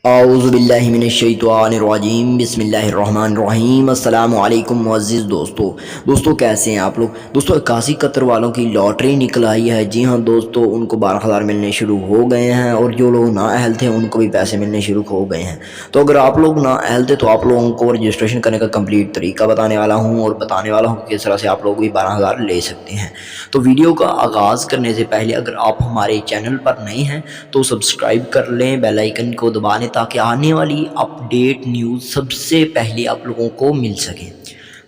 اعوذ باللہ من الشیطان الرجیم، بسم اللہ الرحمن الرحیم۔ السلام علیکم معزز دوستو کیسے ہیں آپ لوگ؟ دوستو 81 قطر والوں کی لاٹری نکل آئی ہے۔ جی ہاں دوستو، ان کو 12,000 ملنے شروع ہو گئے ہیں، اور جو لوگ نااہل تھے ان کو بھی پیسے ملنے شروع ہو گئے ہیں۔ تو اگر آپ لوگ نااہل تھے تو آپ لوگوں کو رجسٹریشن کرنے کا کمپلیٹ طریقہ بتانے والا ہوں، اور بتانے والا ہوں کہ کس طرح سے آپ لوگ بھی 12,000 لے سکتے ہیں۔ تو ویڈیو کا آغاز کرنے سے پہلے اگر آپ ہمارے چینل پر نئے ہیں تو سبسکرائب کر لیں، بیل آئیکن کو دبا لیں تاکہ آنے والی اپڈیٹ نیوز سب سے پہلے آپ لوگوں کو مل سکے۔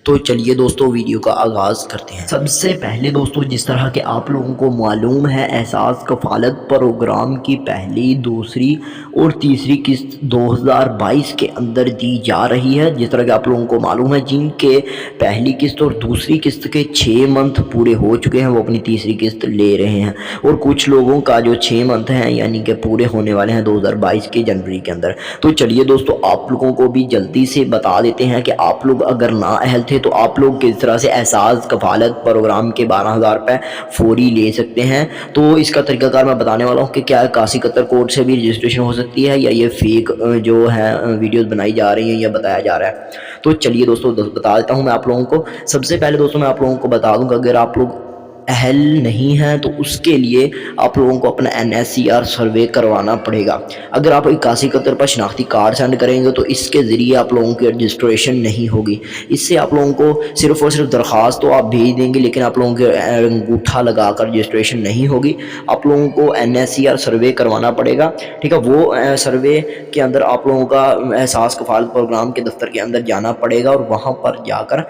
تو چلیے دوستو ویڈیو کا آغاز کرتے ہیں۔ سب سے پہلے دوستو، جس طرح کہ آپ لوگوں کو معلوم ہے، احساس کفالت پروگرام کی پہلی، دوسری اور تیسری قسط 2022 کے اندر دی جا رہی ہے۔ جس طرح کہ آپ لوگوں کو معلوم ہے، جن کے پہلی قسط اور دوسری قسط کے 6 منتھ پورے ہو چکے ہیں وہ اپنی تیسری قسط لے رہے ہیں، اور کچھ لوگوں کا جو 6 منتھ ہیں یعنی کہ پورے ہونے والے ہیں 2022 کے جنوری کے اندر۔ تو چلیے دوستو آپ لوگوں کو بھی جلدی سے بتا دیتے ہیں کہ آپ لوگ اگر نااہل تھے تو آپ لوگ کس طرح سے احساس کفالت پروگرام کے 12,000 روپے فوری لے سکتے ہیں۔ تو اس کا طریقہ کار میں بتانے والا ہوں کہ کیا 81 قطر کوڈ سے بھی رجسٹریشن ہو سکتی ہے، یا یہ فیک جو ہے ویڈیوز بنائی جا رہی ہیں یا بتایا جا رہا ہے۔ تو چلیے دوستو بتا دیتا ہوں میں آپ لوگوں کو۔ سب سے پہلے دوستو میں آپ لوگوں کو بتا دوں کہ اگر آپ لوگ اہل نہیں ہیں تو اس کے لیے آپ لوگوں کو اپنا NSCR سروے کروانا پڑے گا۔ اگر آپ 81 قطر پر شناختی کارڈ سینڈ کریں گے تو اس کے ذریعے آپ لوگوں کی رجسٹریشن نہیں ہوگی۔ اس سے آپ لوگوں کو صرف اور صرف درخواست تو آپ بھیج دیں گے، لیکن آپ لوگوں کے انگوٹھا لگا کر رجسٹریشن نہیں ہوگی۔ آپ لوگوں کو NSCR سروے کروانا پڑے گا، ٹھیک ہے؟ وہ سروے کے اندر آپ لوگوں کا احساس کفالت پروگرام کے دفتر کے اندر جانا پڑے گا، اور وہاں پر جا کر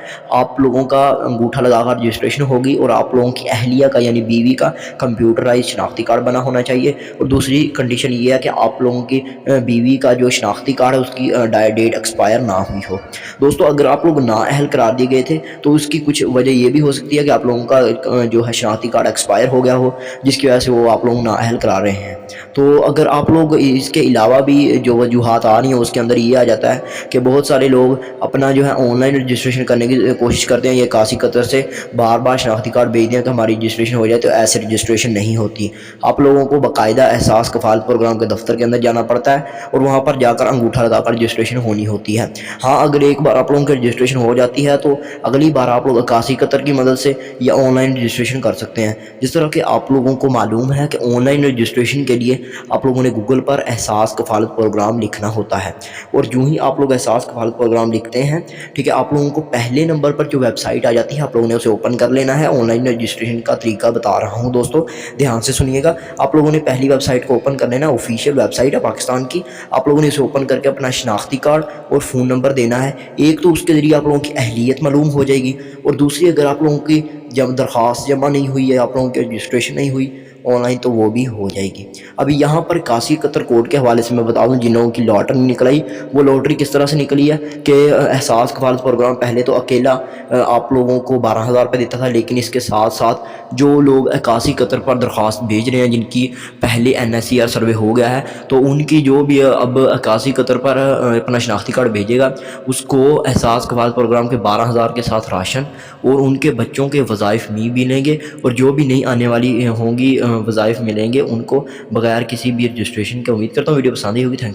آپ لوگوں کا انگوٹھا لگا کر رجسٹریشن ہوگی، اور آپ لوگوں کی اہلیہ کا یعنی بیوی کا کمپیوٹرائز شناختی کارڈ بنا ہونا چاہیے۔ اور دوسری کنڈیشن یہ ہے کہ آپ لوگوں کی بیوی کا جو شناختی کارڈ ہے اس کی ڈیٹ ایکسپائر نہ ہوئی ہو۔ دوستو اگر آپ لوگ نااہل قرار دیے گئے تھے تو اس کی کچھ وجہ یہ بھی ہو سکتی ہے کہ آپ لوگوں کا جو ہے شناختی کارڈ ایکسپائر ہو گیا ہو، جس کی وجہ سے وہ آپ لوگ نااہل قرار رہے ہیں۔ تو اگر آپ لوگ اس کے علاوہ بھی جو وجوہات آ رہی ہیں اس کے اندر یہ آ جاتا ہے کہ بہت سارے لوگ اپنا جو ہے آن لائن رجسٹریشن کرنے کی کوشش کرتے ہیں، یہ 81 قطر سے بار بار شناختی کارڈ بھیج دیں کہ ہماری رجسٹریشن ہو جائے، تو ایسے رجسٹریشن نہیں ہوتی۔ آپ لوگوں کو باقاعدہ احساس کفالت پروگرام کے دفتر کے اندر جانا پڑتا ہے، اور وہاں پر جا کر انگوٹھا لگا کر رجسٹریشن ہونی ہوتی ہے۔ ہاں اگر ایک بار آپ لوگوں کی رجسٹریشن ہو جاتی ہے تو اگلی بار آپ لوگ 81 قطر کی مدد سے یا آن لائن رجسٹریشن کر سکتے ہیں۔ جس طرح کہ آپ لوگوں کو معلوم ہے کہ آن لائن رجسٹریشن کے لیے آپ لوگوں نے گوگل پر احساس کفالت پروگرام لکھنا ہوتا ہے، اور جو ہی آپ لوگ احساس کفالت پروگرام لکھتے ہیں، ٹھیک ہے، آپ لوگوں کو پہلے نمبر پر جو ویب سائٹ آ جاتی ہے آپ لوگوں نے اسے اوپن کر لینا ہے۔ آن لائن رجسٹریشن کا طریقہ بتا رہا ہوں دوستو، دھیان سے سنیے گا۔ آپ لوگوں نے پہلی ویب سائٹ کو اوپن کر لینا ہے، آفیشیل ویب سائٹ ہے پاکستان کی۔ آپ لوگوں نے اسے اوپن کر کے اپنا شناختی کارڈ اور فون نمبر دینا ہے۔ ایک تو اس کے ذریعے آپ لوگوں کی اہلیت معلوم ہو جائے گی، اور دوسری اگر آپ لوگوں کی جب درخواست جمع نہیں ہوئی ہے، آپ لوگوں کی رجسٹریشن نہیں ہوئی آن لائن، تو وہ بھی ہو جائے گی۔ ابھی یہاں پر 81 قطر کوڈ کے حوالے سے میں بتا دوں، جن لوگوں کی لاٹری نکل آئی وہ لاٹری کس طرح سے نکلی ہے کہ احساس کفالت پروگرام پہلے تو اکیلا آپ لوگوں کو 12,000 روپے دیتا تھا، لیکن اس کے ساتھ ساتھ جو لوگ 81 قطر پر درخواست بھیج رہے ہیں جن کی پہلے NSCR سروے ہو گیا ہے، تو ان کی جو بھی اب 81 قطر پر اپنا شناختی کارڈ بھیجے گا اس کو احساس کفالت پروگرام کے 12,000 کے ساتھ راشن اور ان کے بچوں کے وظائف ملیں گے، اور جو بھی نئی آنے والی ہوں گی وظائف ملیں گے ان کو بغیر کسی بھی رجسٹریشن کے۔ امید کرتا ہوں ویڈیو پسند آئی ہوگی۔ Thank you.